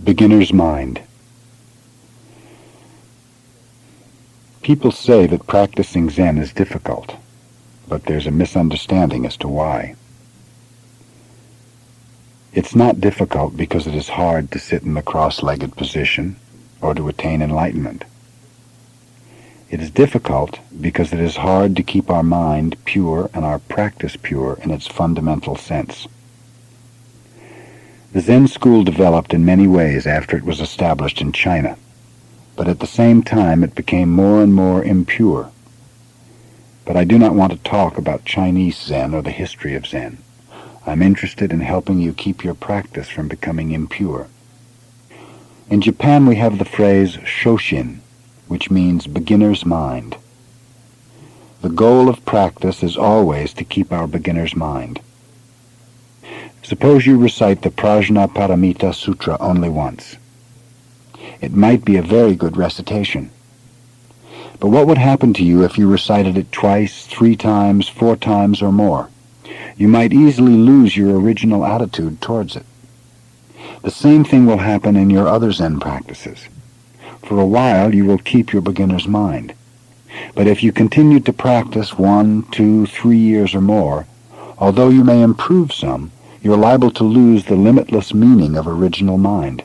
Beginner's mind. People say that practicing Zen is difficult, but there's a misunderstanding as to why. It's not difficult because it is hard to sit in the cross-legged position or to attain enlightenment. It is difficult because it is hard to keep our mind pure and our practice pure in its fundamental sense. The Zen school developed in many ways after it was established in China, but at the same time it became more and more impure. But I do not want to talk about Chinese Zen or the history of Zen. I'm interested in helping you keep your practice from becoming impure. In Japan we have the phrase shoshin, which means beginner's mind. The goal of practice is always to keep our beginner's mind. Suppose you recite the Prajnaparamita Sutra only once. It might be a very good recitation. But what would happen to you if you recited it twice, 3 times, 4 times, or more? You might easily lose your original attitude towards it. The same thing will happen in your other Zen practices. For a while you will keep your beginner's mind. But if you continue to practice 1, 2, 3 years or more, although you may improve some, you're liable to lose the limitless meaning of original mind.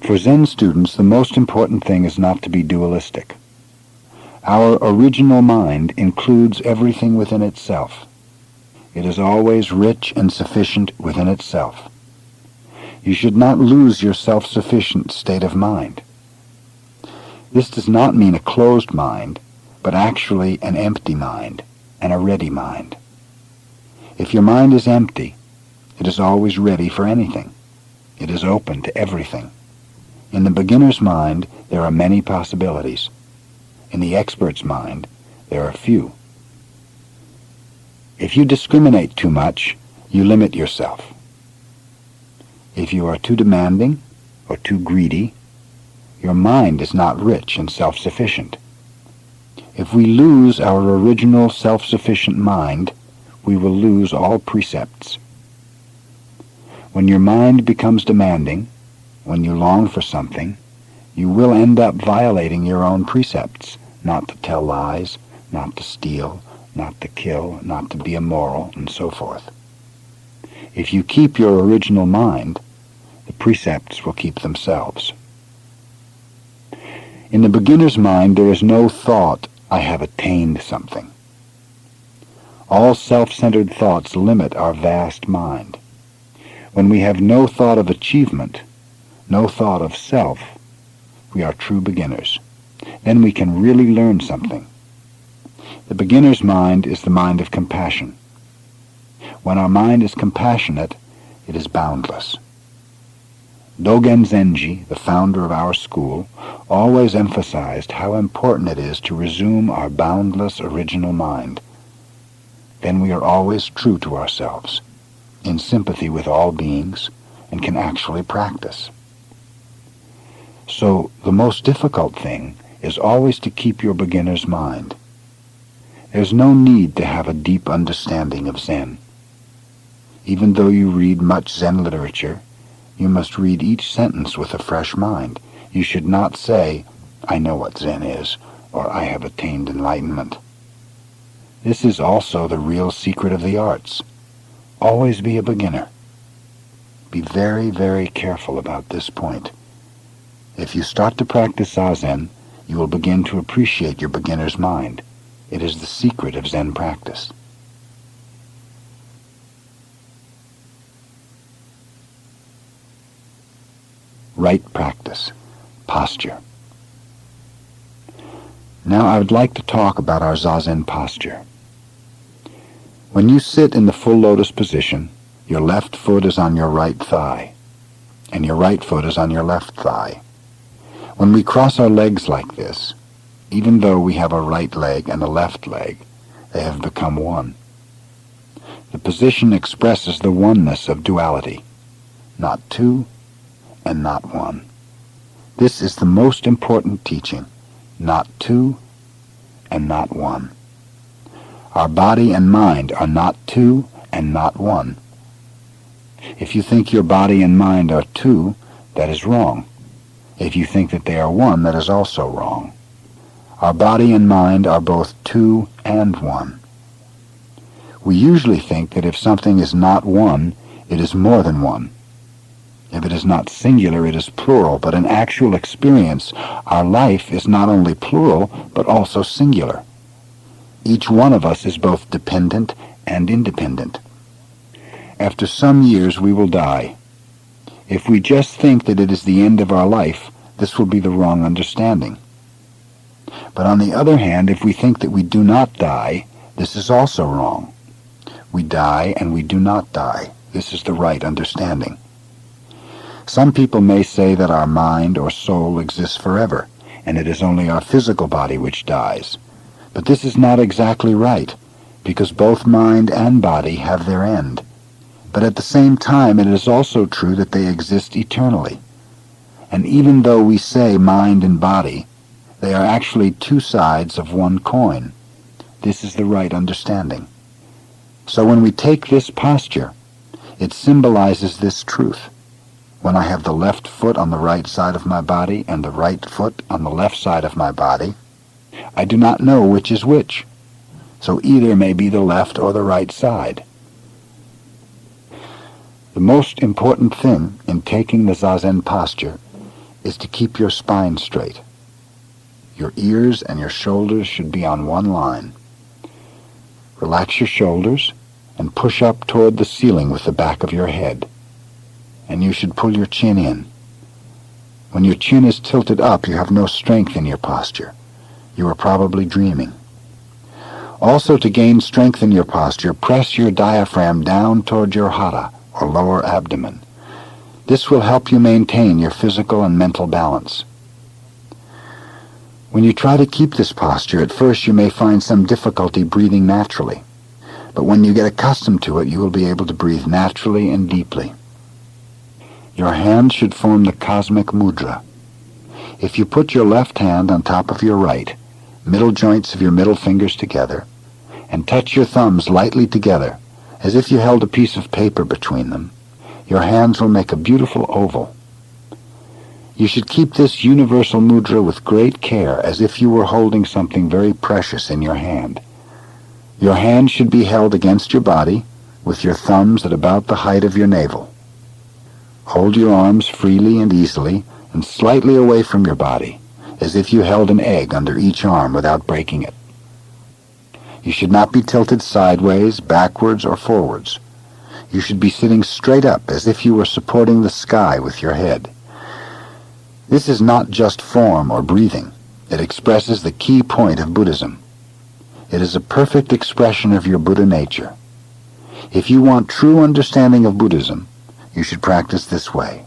For Zen students, the most important thing is not to be dualistic. Our original mind includes everything within itself. It is always rich and sufficient within itself. You should not lose your self-sufficient state of mind. This does not mean a closed mind, but actually an empty mind and a ready mind. If your mind is empty, it is always ready for anything. It is open to everything. In the beginner's mind, there are many possibilities. In the expert's mind, there are few. If you discriminate too much, you limit yourself. If you are too demanding or too greedy, your mind is not rich and self-sufficient. If we lose our original self-sufficient mind, we will lose all precepts. When your mind becomes demanding, when you long for something, you will end up violating your own precepts, not to tell lies, not to steal, not to kill, not to be immoral, and so forth. If you keep your original mind, the precepts will keep themselves. In the beginner's mind, there is no thought, I have attained something. All self-centered thoughts limit our vast mind. When we have no thought of achievement, no thought of self, we are true beginners. Then we can really learn something. The beginner's mind is the mind of compassion. When our mind is compassionate, it is boundless. Dogen Zenji, the founder of our school, always emphasized how important it is to resume our boundless original mind. Then we are always true to ourselves, in sympathy with all beings, and can actually practice. So the most difficult thing is always to keep your beginner's mind. There's no need to have a deep understanding of Zen. Even though you read much Zen literature, you must read each sentence with a fresh mind. You should not say, I know what Zen is, or I have attained enlightenment. This is also the real secret of the arts. Always be a beginner. Be very, very careful about this point. If you start to practice Zazen, you will begin to appreciate your beginner's mind. It is the secret of Zen practice. Right practice. Posture. Now I would like to talk about our Zazen posture. When you sit in the full lotus position, your left foot is on your right thigh, and your right foot is on your left thigh. When we cross our legs like this, even though we have a right leg and a left leg, they have become one. The position expresses the oneness of duality, not two and not one. This is the most important teaching, not two and not one. Our body and mind are not two and not one. If you think your body and mind are two, that is wrong. If you think that they are one, that is also wrong. Our body and mind are both two and one. We usually think that if something is not one, it is more than one. If it is not singular, it is plural, but in actual experience, our life is not only plural, but also singular. Each one of us is both dependent and independent. After some years, we will die. If we just think that it is the end of our life, this will be the wrong understanding. But on the other hand, if we think that we do not die, this is also wrong. We die and we do not die. This is the right understanding. Some people may say that our mind or soul exists forever, and it is only our physical body which dies. But this is not exactly right, because both mind and body have their end. But at the same time, it is also true that they exist eternally. And even though we say mind and body, they are actually two sides of one coin. This is the right understanding. So when we take this posture, it symbolizes this truth. When I have the left foot on the right side of my body and the right foot on the left side of my body, I do not know which is which. So either may be the left or the right side. The most important thing in taking the Zazen posture is to keep your spine straight. Your ears and your shoulders should be on one line. Relax your shoulders and push up toward the ceiling with the back of your head. And you should pull your chin in. When your chin is tilted up, you have no strength in your posture. You are probably dreaming. Also, to gain strength in your posture, press your diaphragm down toward your hara, or lower abdomen. This will help you maintain your physical and mental balance. When you try to keep this posture, at first you may find some difficulty breathing naturally. But when you get accustomed to it, you will be able to breathe naturally and deeply. Your hands should form the cosmic mudra. If you put your left hand on top of your right, middle joints of your middle fingers together, and touch your thumbs lightly together, as if you held a piece of paper between them, your hands will make a beautiful oval. You should keep this universal mudra with great care, as if you were holding something very precious in your hand. Your hand should be held against your body, with your thumbs at about the height of your navel. Hold your arms freely and easily, and slightly away from your body, as if you held an egg under each arm without breaking it. You should not be tilted sideways, backwards, or forwards. You should be sitting straight up, as if you were supporting the sky with your head. This is not just form or breathing. It expresses the key point of Buddhism. It is a perfect expression of your Buddha nature. If you want true understanding of Buddhism, you should practice this way.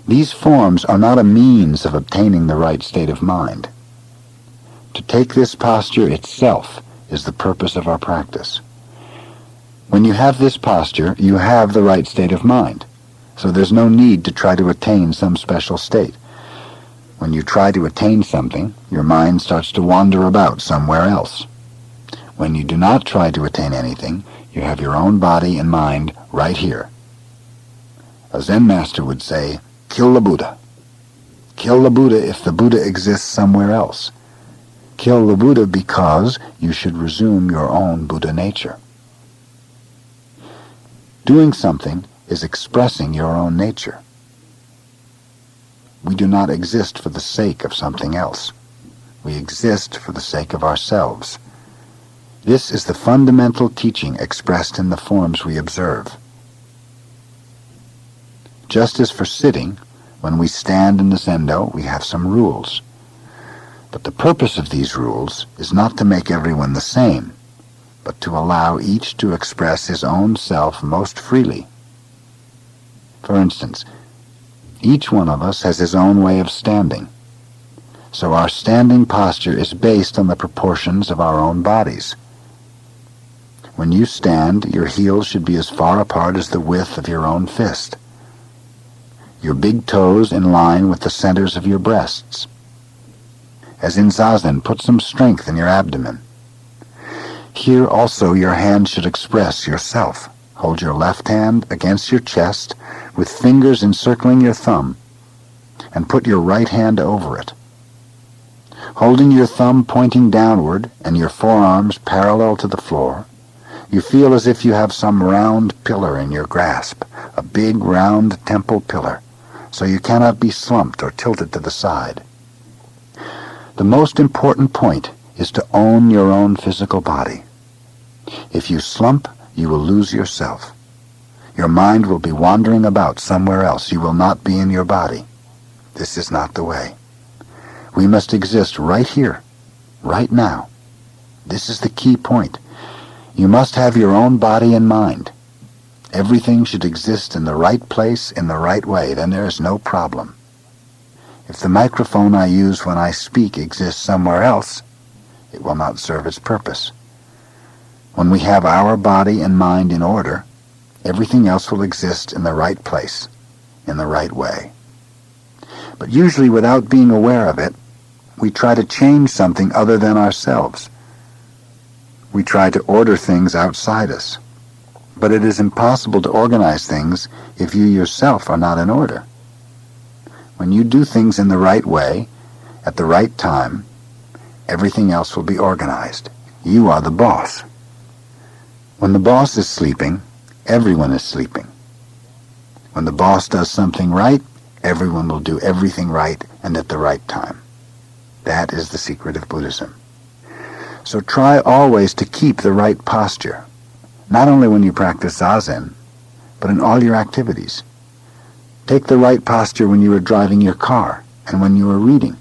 These forms are not a means of obtaining the right state of mind. To take this posture itself is the purpose of our practice. When you have this posture, you have the right state of mind, so there's no need to try to attain some special state. When you try to attain something, your mind starts to wander about somewhere else. When you do not try to attain anything, you have your own body and mind right here. A Zen master would say, kill the Buddha. Kill the Buddha if the Buddha exists somewhere else. Kill the Buddha because you should resume your own Buddha nature. Doing something is expressing your own nature. We do not exist for the sake of something else. We exist for the sake of ourselves. This is the fundamental teaching expressed in the forms we observe. Just as for sitting, when we stand in the zendo, we have some rules. But the purpose of these rules is not to make everyone the same, but to allow each to express his own self most freely. For instance, each one of us has his own way of standing. So our standing posture is based on the proportions of our own bodies. When you stand, your heels should be as far apart as the width of your own fist. Your big toes in line with the centers of your breasts. As in Zazen, put some strength in your abdomen. Here also your hands should express yourself, Hold your left hand against your chest with fingers encircling your thumb, and put your right hand over it. Holding your thumb pointing downward and your forearms parallel to the floor, you feel as if you have some round pillar in your grasp, a big round temple pillar, so you cannot be slumped or tilted to the side. The most important point is to own your own physical body. If you slump, you will lose yourself. Your mind will be wandering about somewhere else. You will not be in your body. This is not the way. We must exist right here, right now. This is the key point. You must have your own body and mind. Everything should exist in the right place, in the right way. Then there is no problem. If the microphone I use when I speak exists somewhere else, it will not serve its purpose. When we have our body and mind in order, everything else will exist in the right place, in the right way. But usually without being aware of it, we try to change something other than ourselves. We try to order things outside us. But it is impossible to organize things if you yourself are not in order. When you do things in the right way, at the right time, everything else will be organized. You are the boss. When the boss is sleeping, everyone is sleeping. When the boss does something right, everyone will do everything right and at the right time. That is the secret of Buddhism. So try always to keep the right posture, not only when you practice Zazen, but in all your activities. Take the right posture when you are driving your car and when you are reading.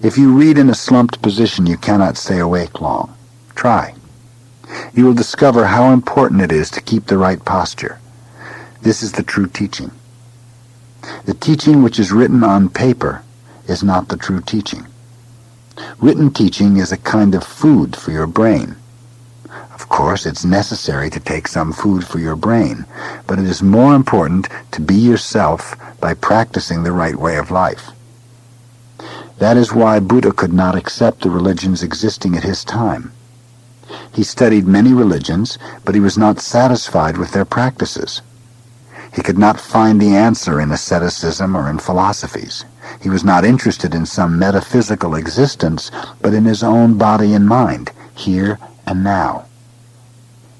If you read in a slumped position, you cannot stay awake long. Try. You will discover how important it is to keep the right posture. This is the true teaching. The teaching which is written on paper is not the true teaching. Written teaching is a kind of food for your brain. Of course, it's necessary to take some food for your brain, but it is more important to be yourself by practicing the right way of life. That is why Buddha could not accept the religions existing at his time. He studied many religions, but he was not satisfied with their practices. He could not find the answer in asceticism or in philosophies. He was not interested in some metaphysical existence, but in his own body and mind, here and now.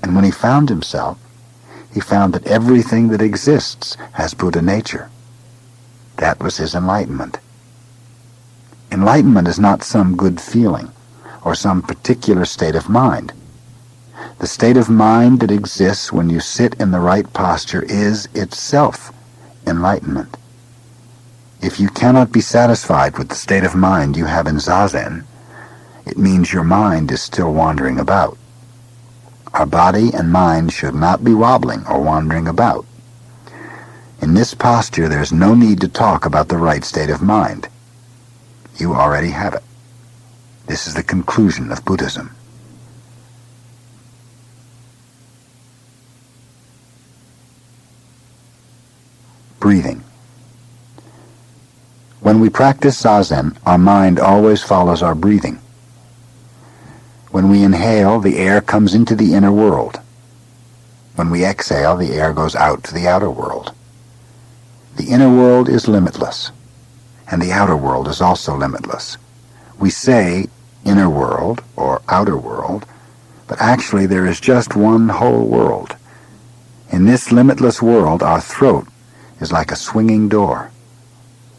And when he found himself, he found that everything that exists has Buddha nature. That was his enlightenment. Enlightenment is not some good feeling or some particular state of mind. The state of mind that exists when you sit in the right posture is itself enlightenment. If you cannot be satisfied with the state of mind you have in Zazen, it means your mind is still wandering about. Our body and mind should not be wobbling or wandering about. In this posture, there is no need to talk about the right state of mind. You already have it. This is the conclusion of Buddhism. Breathing. When we practice Zazen, our mind always follows our breathing. When we inhale, the air comes into the inner world. When we exhale, the air goes out to the outer world. The inner world is limitless, and the outer world is also limitless. We say inner world or outer world, but actually there is just one whole world. In this limitless world, our throat is like a swinging door.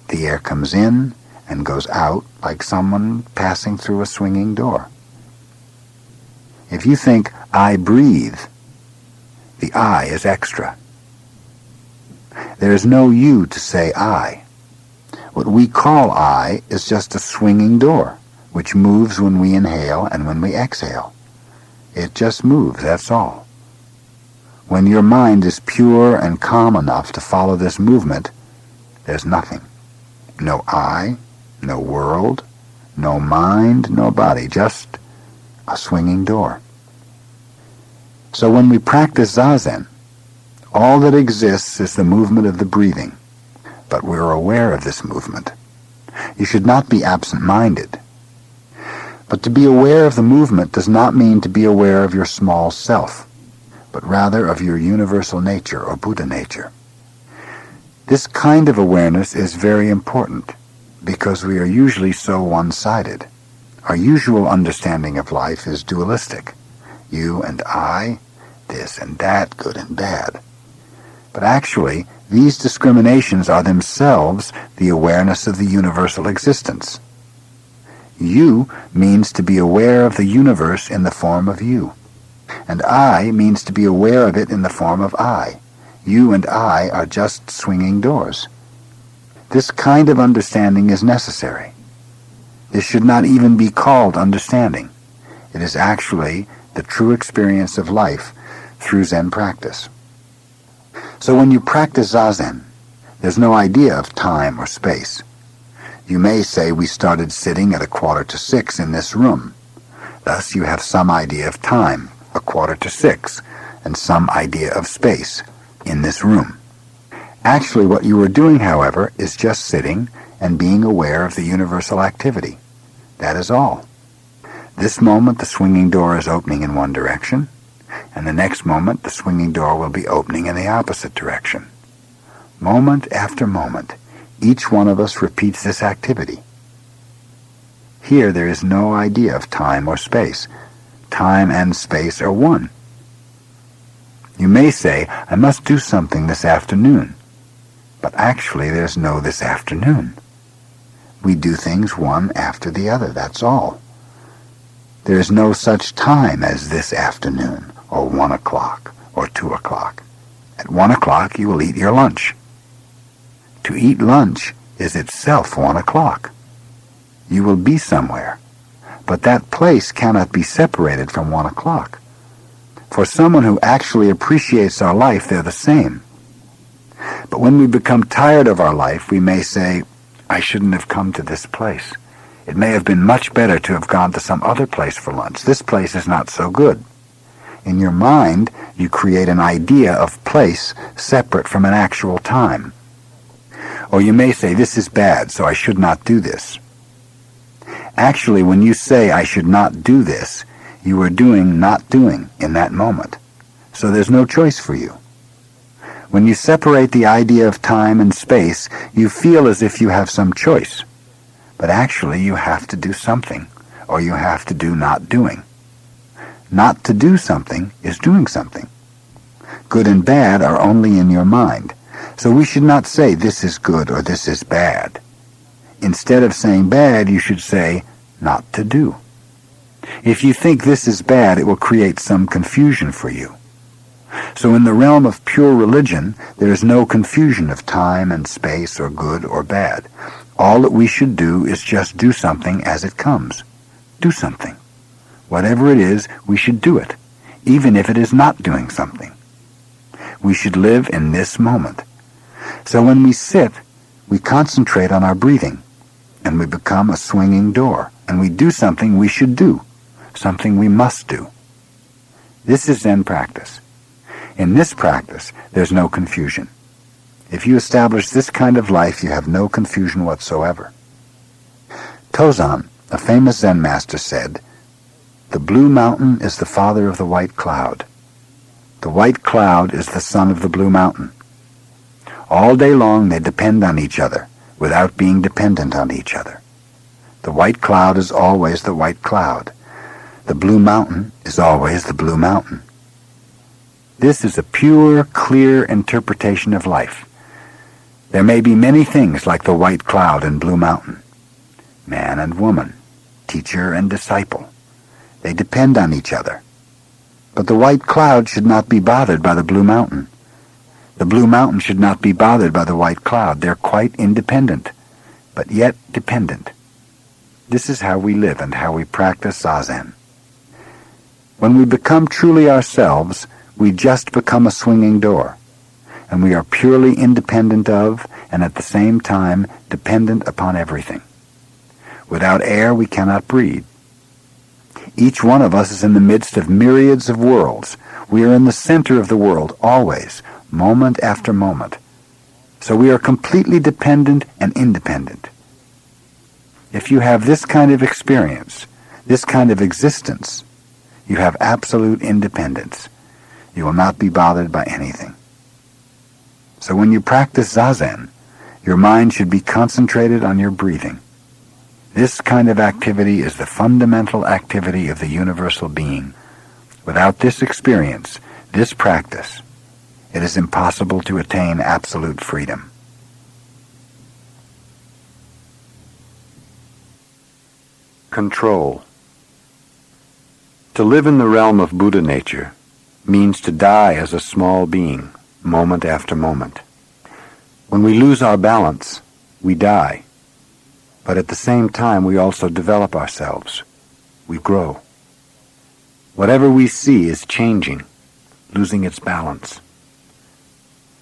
The air comes in and goes out like someone passing through a swinging door. If you think, I breathe, the I is extra. There is no you to say I. What we call I is just a swinging door, which moves when we inhale and when we exhale. It just moves, that's all. When your mind is pure and calm enough to follow this movement, there's nothing. No I, no world, no mind, no body, just a swinging door. So when we practice Zazen, all that exists is the movement of the breathing, but we're aware of this movement. You should not be absent-minded. But to be aware of the movement does not mean to be aware of your small self. but rather of your universal nature or Buddha nature. This kind of awareness is very important because we are usually so one-sided. Our usual understanding of life is dualistic. You and I, this and that, good and bad. But actually, these discriminations are themselves the awareness of the universal existence. You means to be aware of the universe in the form of you, and I means to be aware of it in the form of I. You and I are just swinging doors. This kind of understanding is necessary. This should not even be called understanding. It is actually the true experience of life through Zen practice. So when you practice Zazen, there's no idea of time or space. You may say we started sitting at 5:45 in this room. Thus you have some idea of time, 5:45, and some idea of space in this room. Actually, what you are doing, however, is just sitting and being aware of the universal activity. That is all. This moment the swinging door is opening in one direction, and the next moment the swinging door will be opening in the opposite direction. Moment after moment, each one of us repeats this activity. Here there is no idea of time or space. Time and space are one. You may say, I must do something this afternoon. But actually there's no this afternoon. We do things one after the other, that's all. There is no such time as this afternoon, or 1 o'clock, or 2 o'clock. At 1 o'clock you will eat your lunch. To eat lunch is itself 1 o'clock. You will be somewhere, but that place cannot be separated from 1 o'clock. For someone who actually appreciates our life, they're the same. But when we become tired of our life, we may say, I shouldn't have come to this place. It may have been much better to have gone to some other place for lunch. This place is not so good. In your mind, you create an idea of place separate from an actual time. Or you may say, this is bad, so I should not do this. Actually, when you say, I should not do this, you are doing not doing in that moment. So there's no choice for you. When you separate the idea of time and space, you feel as if you have some choice. But actually, you have to do something, or you have to do not doing. Not to do something is doing something. Good and bad are only in your mind. So we should not say this is good or this is bad. Instead of saying bad, you should say not to do. If you think this is bad, it will create some confusion for you. So in the realm of pure religion, there is no confusion of time and space or good or bad. All that we should do is just do something as it comes. Do something. Whatever it is, we should do it, even if it is not doing something. We should live in this moment. So when we sit, we concentrate on our breathing, and we become a swinging door, and we do something we should do, something we must do. This is Zen practice. In this practice, there's no confusion. If you establish this kind of life, you have no confusion whatsoever. Tozan, a famous Zen master, said, "The blue mountain is the father of the white cloud. The white cloud is the son of the blue mountain. All day long they depend on each other, without being dependent on each other. The white cloud is always the white cloud. The blue mountain is always the blue mountain." This is a pure, clear interpretation of life. There may be many things like the white cloud and blue mountain. Man and woman, teacher and disciple. They depend on each other. But the white cloud should not be bothered by the blue mountain. The blue mountain should not be bothered by the white cloud. They're quite independent, but yet dependent. This is how we live and how we practice Zazen. When we become truly ourselves, we just become a swinging door, and we are purely independent of, and at the same time, dependent upon everything. Without air, we cannot breathe. Each one of us is in the midst of myriads of worlds. We are in the center of the world, always, moment after moment. So we are completely dependent and independent. If you have this kind of experience, this kind of existence, you have absolute independence. you will not be bothered by anything. So when you practice Zazen, your mind should be concentrated on your breathing. This kind of activity is the fundamental activity of the universal being. Without this experience, this practice, it is impossible to attain absolute freedom. Control. To live in the realm of Buddha nature means to die as a small being, moment after moment. When we lose our balance, we die. But at the same time, we also develop ourselves. We grow. Whatever we see is changing, losing its balance.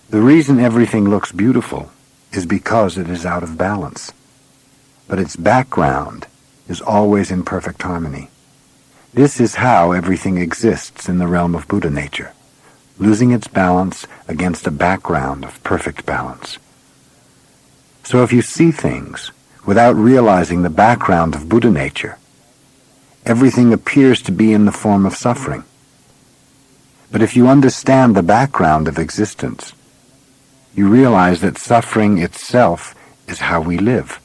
The reason everything looks beautiful is because it is out of balance. But its background is always in perfect harmony. This is how everything exists in the realm of Buddha nature, losing its balance against a background of perfect balance. So if you see things without realizing the background of Buddha nature, everything appears to be in the form of suffering. But if you understand the background of existence, you realize that suffering itself is how we live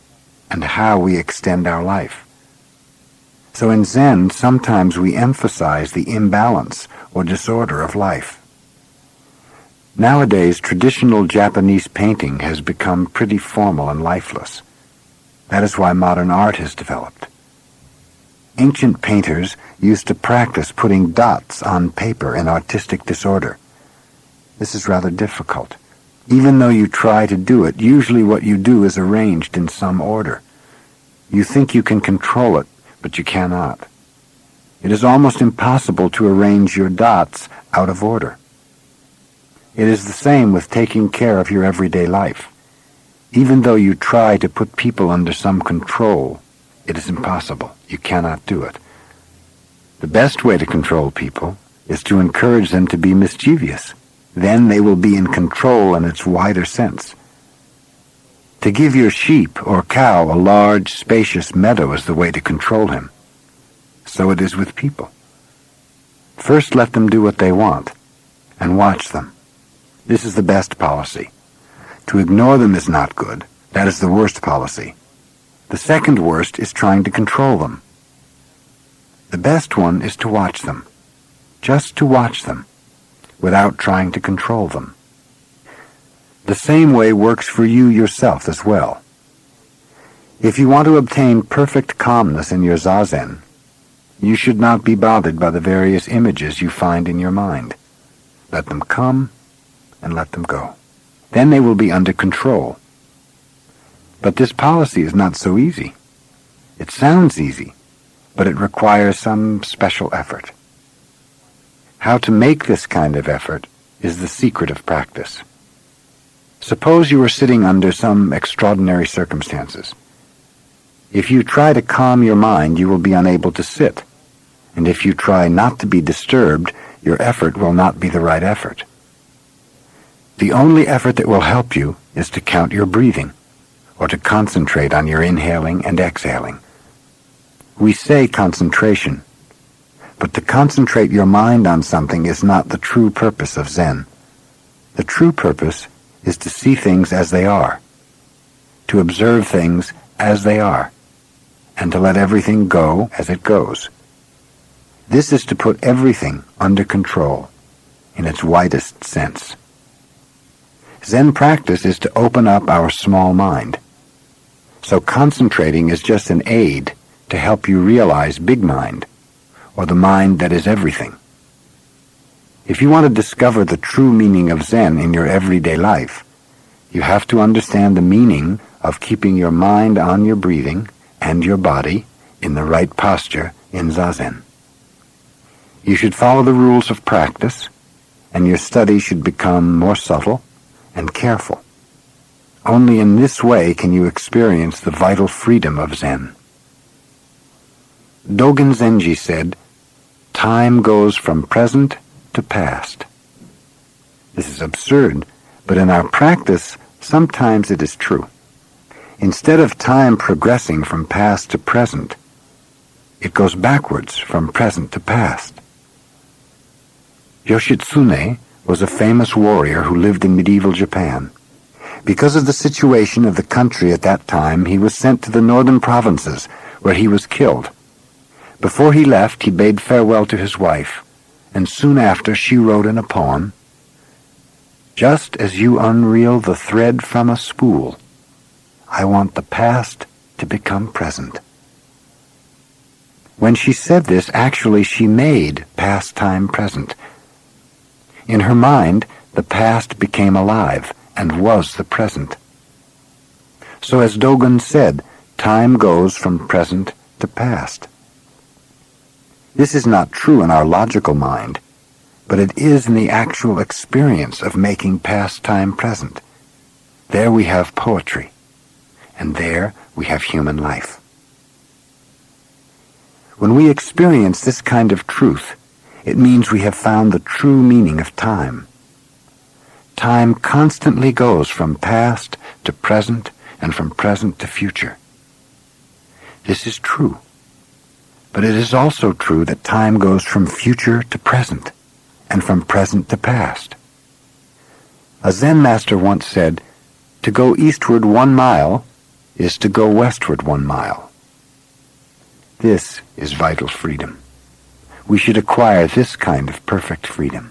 and how we extend our life. So in Zen, sometimes we emphasize the imbalance or disorder of life. Nowadays, traditional Japanese painting has become pretty formal and lifeless. That is why modern art has developed. Ancient painters used to practice putting dots on paper in artistic disorder. This is rather difficult. Even though you try to do it, usually what you do is arranged in some order. You think you can control it, but you cannot. It is almost impossible to arrange your dots out of order. It is the same with taking care of your everyday life. Even though you try to put people under some control, it is impossible. You cannot do it. The best way to control people is to encourage them to be mischievous. Then they will be in control in its wider sense. To give your sheep or cow a large, spacious meadow is the way to control him. So it is with people. First let them do what they want, and watch them. This is the best policy. To ignore them is not good. That is the worst policy. The second worst is trying to control them. The best one is to watch them. Just to watch them, without trying to control them. The same way works for you yourself as well. If you want to obtain perfect calmness in your zazen, you should not be bothered by the various images you find in your mind. Let them come and let them go. Then they will be under control. But this policy is not so easy. It sounds easy, but it requires some special effort. How to make this kind of effort is the secret of practice. Suppose you are sitting under some extraordinary circumstances. If you try to calm your mind, you will be unable to sit. And if you try not to be disturbed, your effort will not be the right effort. The only effort that will help you is to count your breathing, or to concentrate on your inhaling and exhaling. We say concentration, but to concentrate your mind on something is not the true purpose of Zen. The true purpose is to see things as they are, to observe things as they are, and to let everything go as it goes. This is to put everything under control, in its widest sense. Zen practice is to open up our small mind. So concentrating is just an aid to help you realize big mind, or the mind that is everything. If you want to discover the true meaning of Zen in your everyday life, you have to understand the meaning of keeping your mind on your breathing and your body in the right posture in Zazen. You should follow the rules of practice, and your study should become more subtle and careful. Only in this way can you experience the vital freedom of Zen. Dogen Zenji said, "Time goes from present to past." This is absurd, but in our practice, sometimes it is true. Instead of time progressing from past to present, it goes backwards from present to past. Yoshitsune was a famous warrior who lived in medieval Japan. Because of the situation of the country at that time, he was sent to the northern provinces, where he was killed. Before he left, he bade farewell to his wife, and soon after she wrote in a poem, "Just as you unreel the thread from a spool, I want the past to become present." When she said this, actually she made past time present. In her mind, the past became alive and was the present. So as Dogen said, time goes from present to past. This is not true in our logical mind, but it is in the actual experience of making past time present. There we have poetry, and there we have human life. When we experience this kind of truth, it means we have found the true meaning of time. Time constantly goes from past to present and from present to future. This is true. But it is also true that time goes from future to present and from present to past. A Zen master once said, "To go eastward 1 mile is to go westward 1 mile." This is vital freedom. We should acquire this kind of perfect freedom.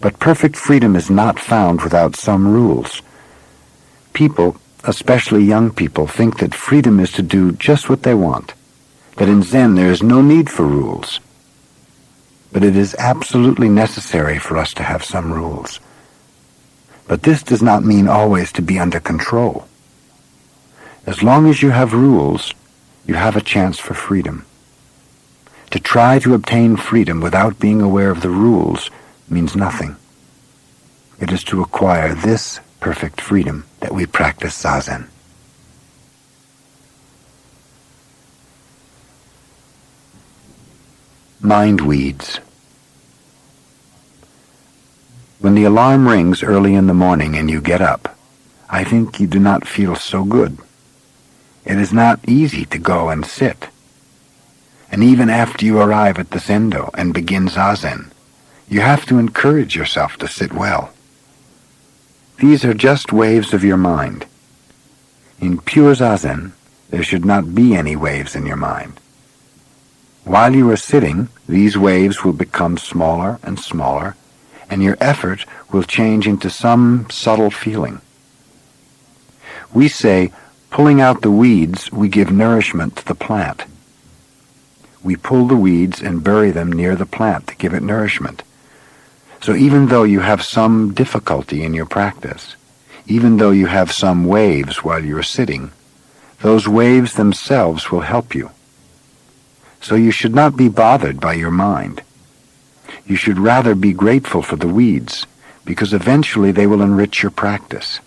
But perfect freedom is not found without some rules. People, especially young people, think that freedom is to do just what they want, that in Zen there is no need for rules. But it is absolutely necessary for us to have some rules. But this does not mean always to be under control. As long as you have rules, you have a chance for freedom. To try to obtain freedom without being aware of the rules means nothing. It is to acquire this perfect freedom that we practice Zazen. Mind weeds. When the alarm rings early in the morning and you get up, I think you do not feel so good. It is not easy to go and sit. And even after you arrive at the Zendo and begin Zazen, you have to encourage yourself to sit well. These are just waves of your mind. In pure Zazen, there should not be any waves in your mind. While you are sitting, these waves will become smaller and smaller, and your effort will change into some subtle feeling. We say, pulling out the weeds, we give nourishment to the plant. We pull the weeds and bury them near the plant to give it nourishment. So even though you have some difficulty in your practice, even though you have some waves while you are sitting, those waves themselves will help you. So you should not be bothered by your mind. You should rather be grateful for the weeds, because eventually they will enrich your practice.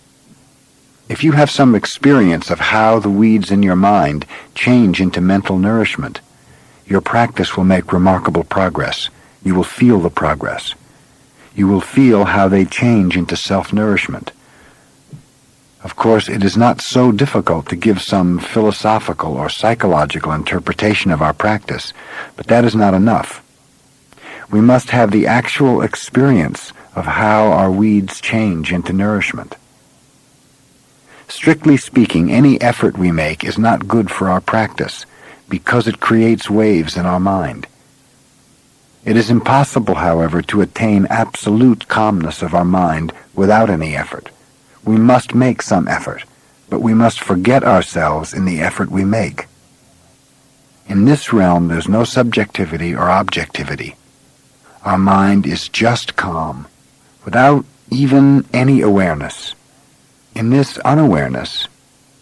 If you have some experience of how the weeds in your mind change into mental nourishment, your practice will make remarkable progress. You will feel the progress. You will feel how they change into self-nourishment. Of course, it is not so difficult to give some philosophical or psychological interpretation of our practice, but that is not enough. We must have the actual experience of how our weeds change into nourishment. Strictly speaking, any effort we make is not good for our practice, because it creates waves in our mind. It is impossible, however, to attain absolute calmness of our mind without any effort. We must make some effort, but we must forget ourselves in the effort we make. In this realm, there's no subjectivity or objectivity. Our mind is just calm, without even any awareness. In this unawareness,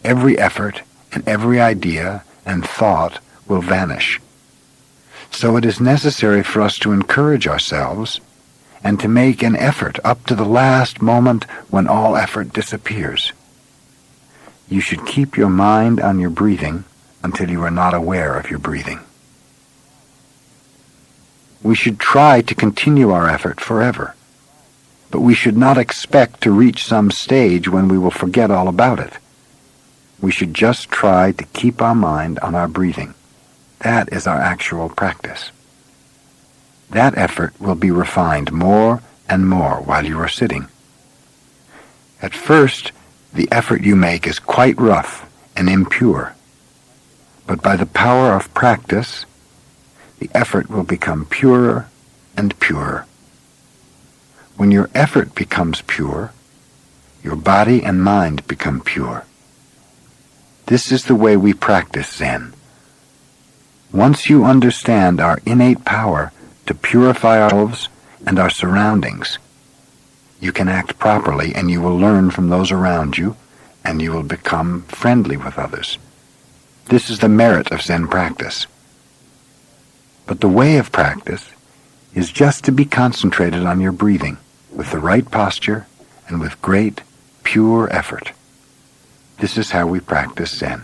every effort and every idea and thought will vanish. So it is necessary for us to encourage ourselves and to make an effort up to the last moment when all effort disappears. You should keep your mind on your breathing until you are not aware of your breathing. We should try to continue our effort forever, but we should not expect to reach some stage when we will forget all about it. We should just try to keep our mind on our breathing. That is our actual practice. that effort will be refined more and more while you are sitting. At first, the effort you make is quite rough and impure, but by the power of practice, the effort will become purer and purer. When your effort becomes pure, your body and mind become pure. This is the way we practice Zen. Once you understand our innate power to purify ourselves and our surroundings, you can act properly and you will learn from those around you and you will become friendly with others. This is the merit of Zen practice. But the way of practice is just to be concentrated on your breathing with the right posture and with great, pure effort. This is how we practice Zen.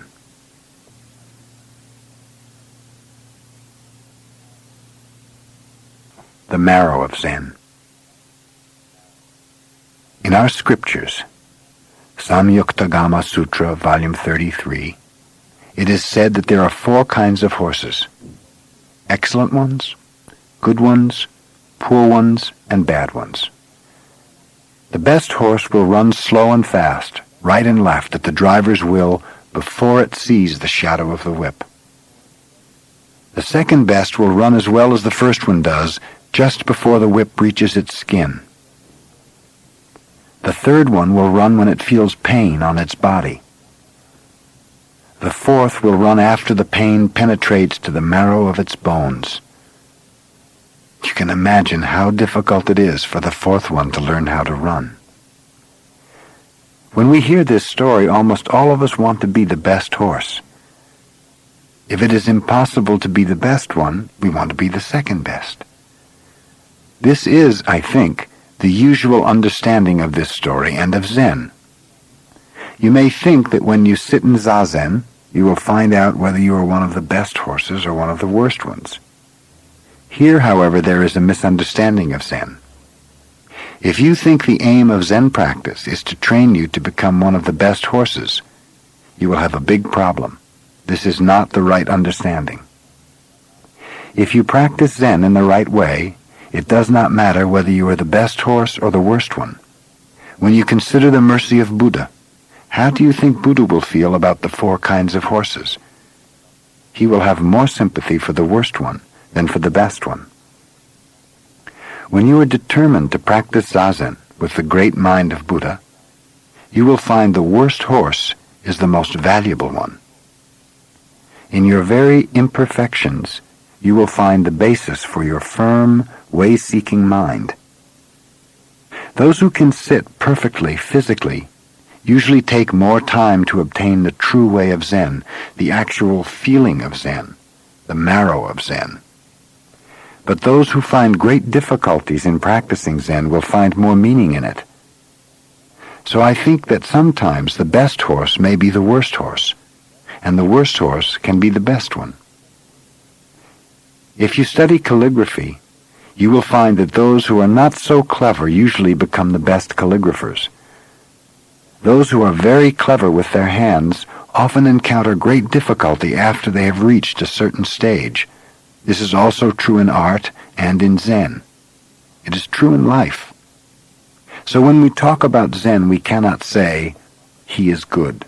The marrow of Zen. In our scriptures, Samyuktagama Sutra, Volume 33, it is said that there are 4 kinds of horses: excellent ones, good ones, poor ones, and bad ones. The best horse will run slow and fast, right and left, at the driver's will before it sees the shadow of the whip. The second best will run as well as the first one does, just before the whip reaches its skin. The third one will run when it feels pain on its body. The fourth will run after the pain penetrates to the marrow of its bones. You can imagine how difficult it is for the fourth one to learn how to run. When we hear this story, almost all of us want to be the best horse. If it is impossible to be the best one, we want to be the second best. This is, I think, the usual understanding of this story and of Zen. You may think that when you sit in Zazen, you will find out whether you are one of the best horses or one of the worst ones. Here, however, there is a misunderstanding of Zen. If you think the aim of Zen practice is to train you to become one of the best horses, you will have a big problem. This is not the right understanding. If you practice Zen in the right way, it does not matter whether you are the best horse or the worst one. When you consider the mercy of Buddha, how do you think Buddha will feel about the 4 kinds of horses? He will have more sympathy for the worst one than for the best one. When you are determined to practice Zazen with the great mind of Buddha, you will find the worst horse is the most valuable one. In your very imperfections, you will find the basis for your firm, way-seeking mind. Those who can sit perfectly physically usually take more time to obtain the true way of Zen, the actual feeling of Zen, the marrow of Zen. But those who find great difficulties in practicing Zen will find more meaning in it. So I think that sometimes the best horse may be the worst horse, and the worst horse can be the best one. If you study calligraphy, you will find that those who are not so clever usually become the best calligraphers. Those who are very clever with their hands often encounter great difficulty after they have reached a certain stage. This is also true in art and in Zen. It is true in life. So when we talk about Zen, we cannot say, he is good,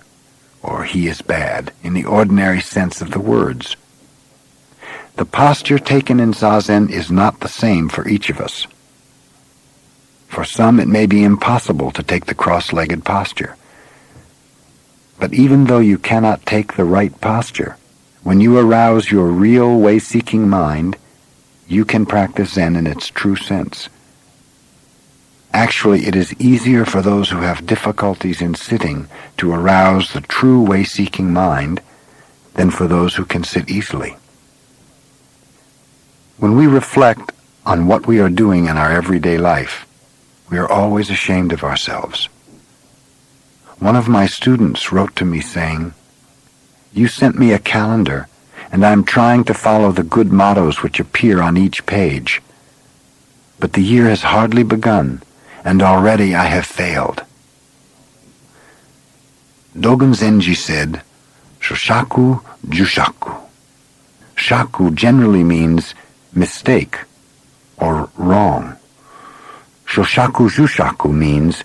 or he is bad, in the ordinary sense of the words. The posture taken in Zazen is not the same for each of us. For some, it may be impossible to take the cross-legged posture. But even though you cannot take the right posture, when you arouse your real way-seeking mind, you can practice Zen in its true sense. Actually, it is easier for those who have difficulties in sitting to arouse the true way-seeking mind than for those who can sit easily. When we reflect on what we are doing in our everyday life, we are always ashamed of ourselves. One of my students wrote to me saying, "You sent me a calendar, and I am trying to follow the good mottos which appear on each page. But the year has hardly begun, and already I have failed." Dogen Zenji said, "Shoshaku Jushaku." Shaku generally means mistake, or wrong. Shoshaku Jushaku means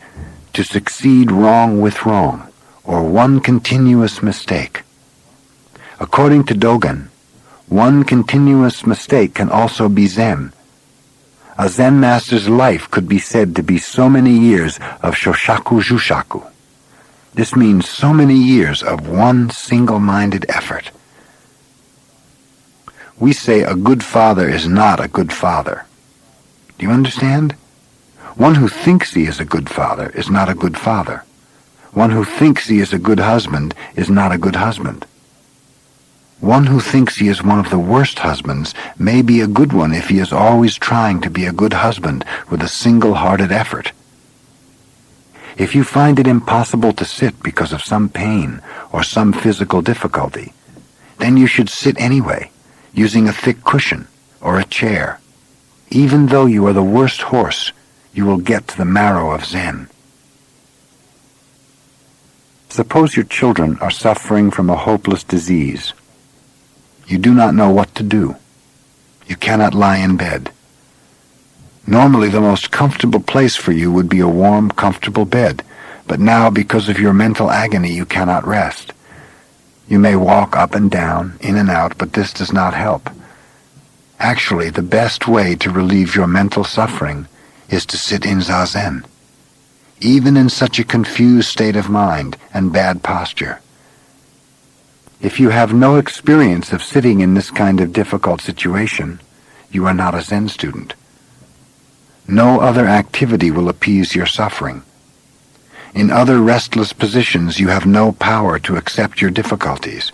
to succeed wrong with wrong, or one continuous mistake. According to Dogen, one continuous mistake can also be Zen. A Zen master's life could be said to be so many years of Shoshaku Jushaku. This means so many years of one single-minded effort. We say a good father is not a good father. Do you understand? One who thinks he is a good father is not a good father. One who thinks he is a good husband is not a good husband. One who thinks he is one of the worst husbands may be a good one if he is always trying to be a good husband with a single-hearted effort. If you find it impossible to sit because of some pain or some physical difficulty, then you should sit anyway, using a thick cushion or a chair. Even though you are the worst horse, you will get to the marrow of Zen. Suppose your children are suffering from a hopeless disease. You do not know what to do. You cannot lie in bed. Normally the most comfortable place for you would be a warm, comfortable bed, but now because of your mental agony you cannot rest. You may walk up and down, in and out, but this does not help. Actually, the best way to relieve your mental suffering is to sit in Zazen, even in such a confused state of mind and bad posture. If you have no experience of sitting in this kind of difficult situation, you are not a Zen student. No other activity will appease your suffering. In other restless positions you have no power to accept your difficulties,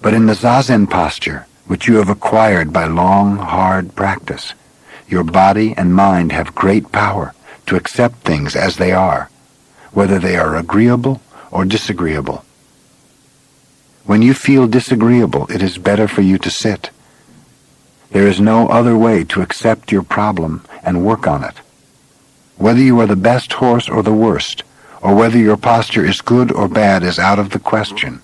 but in the Zazen posture, which you have acquired by long, hard practice, your body and mind have great power to accept things as they are, whether they are agreeable or disagreeable. When you feel disagreeable, it is better for you to sit. There is no other way to accept your problem and work on it. Whether you are the best horse or the worst, or whether your posture is good or bad is out of the question.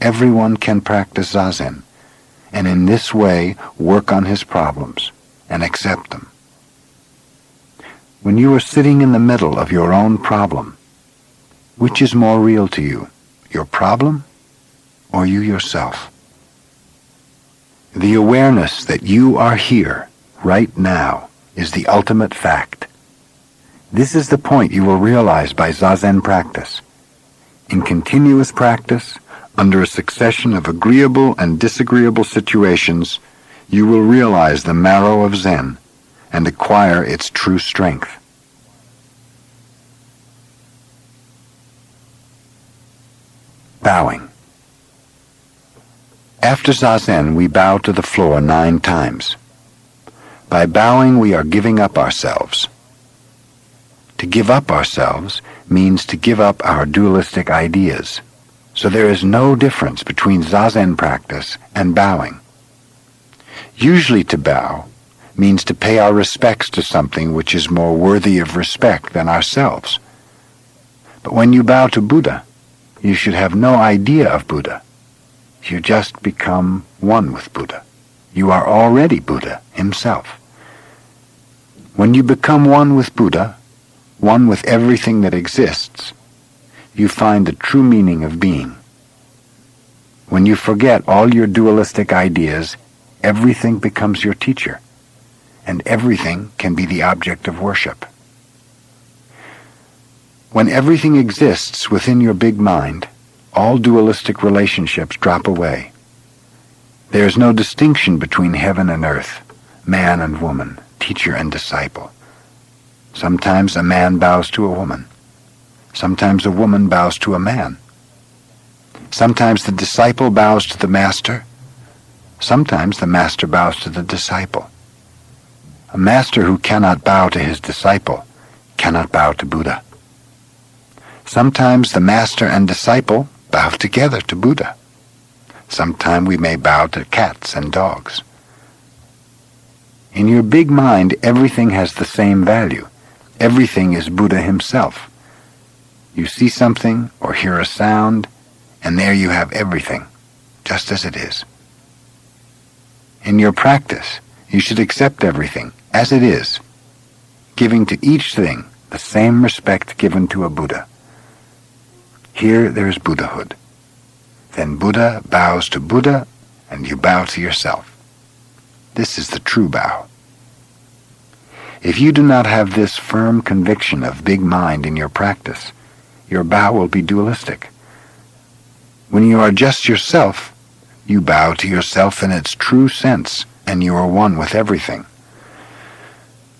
Everyone can practice Zazen, and in this way work on his problems and accept them. When you are sitting in the middle of your own problem, which is more real to you, your problem or you yourself? The awareness that you are here, right now, is the ultimate fact. This is the point you will realize by Zazen practice. In continuous practice, under a succession of agreeable and disagreeable situations, you will realize the marrow of Zen and acquire its true strength. Bowing. After Zazen, we bow to the floor 9 times. By bowing, we are giving up ourselves. To give up ourselves means to give up our dualistic ideas. So there is no difference between Zazen practice and bowing. Usually to bow means to pay our respects to something which is more worthy of respect than ourselves. But when you bow to Buddha, you should have no idea of Buddha. You just become one with Buddha. You are already Buddha himself. When you become one with Buddha, one with everything that exists, you find the true meaning of being. When you forget all your dualistic ideas, everything becomes your teacher, and everything can be the object of worship. When everything exists within your big mind, all dualistic relationships drop away. There is no distinction between heaven and earth, man and woman, teacher and disciple. Sometimes a man bows to a woman. Sometimes a woman bows to a man. Sometimes the disciple bows to the master. Sometimes the master bows to the disciple. A master who cannot bow to his disciple cannot bow to Buddha. Sometimes the master and disciple bow together to Buddha. Sometimes we may bow to cats and dogs. In your big mind, everything has the same value. Everything is Buddha himself. You see something or hear a sound, and there you have everything, just as it is. In your practice, you should accept everything as it is, giving to each thing the same respect given to a Buddha. Here there is Buddhahood. Then Buddha bows to Buddha, and you bow to yourself. This is the true bow. If you do not have this firm conviction of big mind in your practice, your bow will be dualistic. When you are just yourself, you bow to yourself in its true sense, and you are one with everything.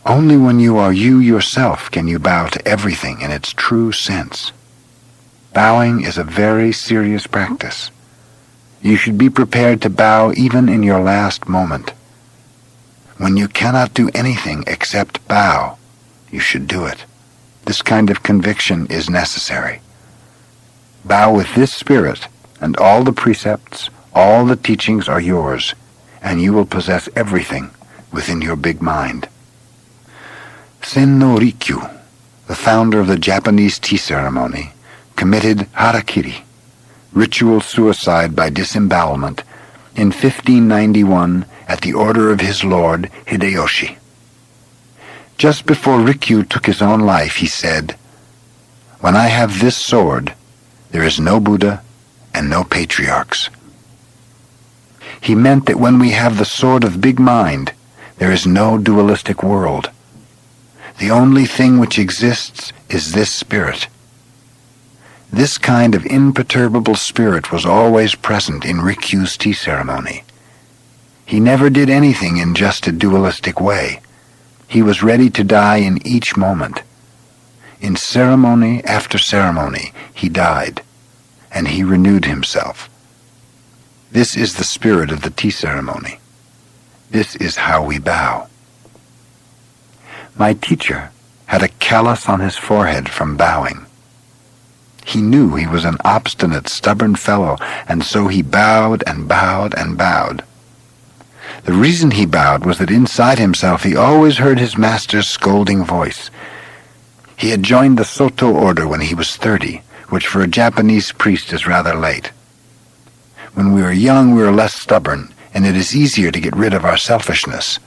Only when you are you yourself can you bow to everything in its true sense. Bowing is a very serious practice. You should be prepared to bow even in your last moment. When you cannot do anything except bow, you should do it. This kind of conviction is necessary. Bow with this spirit, and all the precepts, all the teachings are yours, and you will possess everything within your big mind. Sen no Rikyu, the founder of the Japanese tea ceremony, committed harakiri, ritual suicide by disembowelment, in 1591 at the order of his lord Hideyoshi. Just before Rikyu took his own life, he said, "When I have this sword, there is no Buddha and no patriarchs." He meant that when we have the sword of big mind, there is no dualistic world. The only thing which exists is this spirit. This kind of imperturbable spirit was always present in Rikyu's tea ceremony. He never did anything in just a dualistic way. He was ready to die in each moment. In ceremony after ceremony, he died, and he renewed himself. This is the spirit of the tea ceremony. This is how we bow. My teacher had a callus on his forehead from bowing. He knew he was an obstinate, stubborn fellow, and so he bowed and bowed and bowed. The reason he bowed was that inside himself he always heard his master's scolding voice. He had joined the Soto order when he was 30, which for a Japanese priest is rather late. When we were young, we were less stubborn, and it is easier to get rid of our selfishness.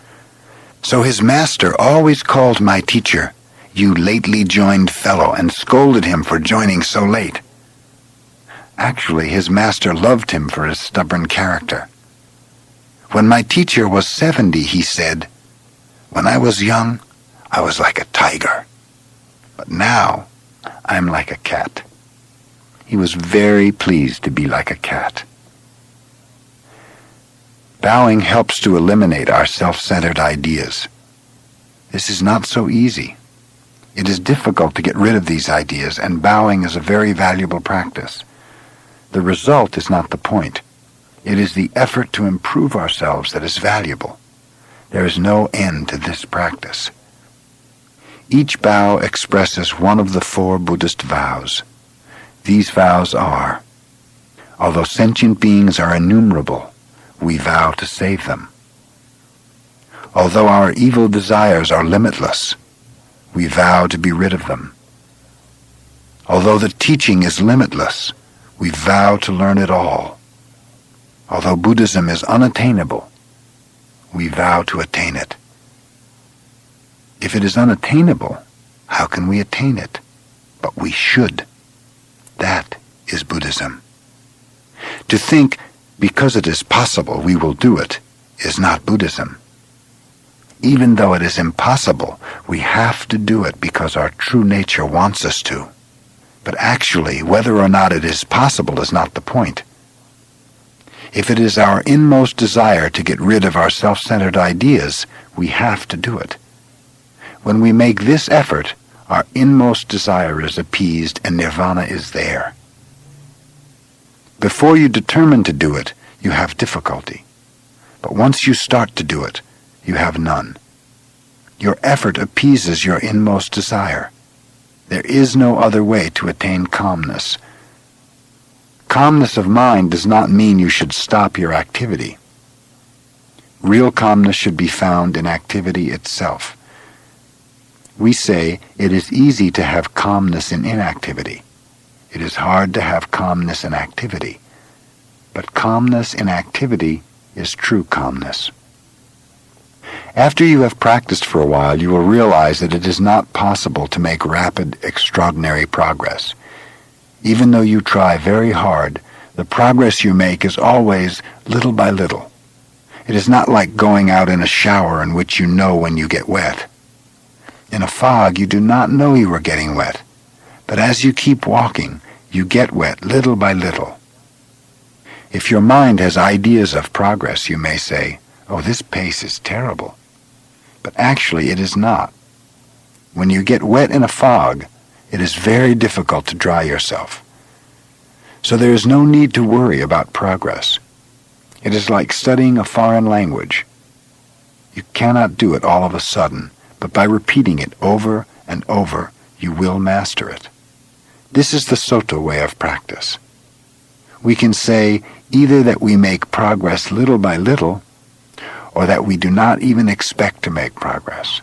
So his master always called my teacher, "You lately joined fellow," and scolded him for joining so late. Actually, his master loved him for his stubborn character. When my teacher was 70, he said, "When I was young, I was like a tiger. But now, I'm like a cat." He was very pleased to be like a cat. Bowing helps to eliminate our self-centered ideas. This is not so easy. It is difficult to get rid of these ideas, and bowing is a very valuable practice. The result is not the point. It is the effort to improve ourselves that is valuable. There is no end to this practice. Each bow expresses one of the 4 Buddhist vows. These vows are, although sentient beings are innumerable, we vow to save them. Although our evil desires are limitless, we vow to be rid of them. Although the teaching is limitless, we vow to learn it all. Although Buddhism is unattainable, we vow to attain it. If it is unattainable, how can we attain it? But we should. That is Buddhism. To think, because it is possible we will do it, is not Buddhism. Even though it is impossible, we have to do it because our true nature wants us to. But actually, whether or not it is possible is not the point. If it is our inmost desire to get rid of our self-centered ideas, we have to do it. When we make this effort, our inmost desire is appeased and nirvana is there. Before you determine to do it, you have difficulty. But once you start to do it, you have none. Your effort appeases your inmost desire. There is no other way to attain calmness. Calmness of mind does not mean you should stop your activity. Real calmness should be found in activity itself. We say it is easy to have calmness in inactivity. It is hard to have calmness in activity. But calmness in activity is true calmness. After you have practiced for a while, you will realize that it is not possible to make rapid, extraordinary progress. Even though you try very hard, the progress you make is always little by little. It is not like going out in a shower in which you know when you get wet. In a fog, you do not know you are getting wet, but as you keep walking, you get wet little by little. If your mind has ideas of progress, you may say, "Oh, this pace is terrible." But actually it is not. When you get wet in a fog, it is very difficult to dry yourself. So there is no need to worry about progress. It is like studying a foreign language. You cannot do it all of a sudden, but by repeating it over and over, you will master it. This is the Soto way of practice. We can say either that we make progress little by little, or that we do not even expect to make progress.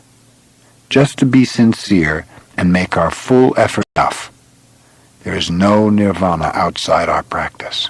Just to be sincere and make our full effort enough. There is no nirvana outside our practice.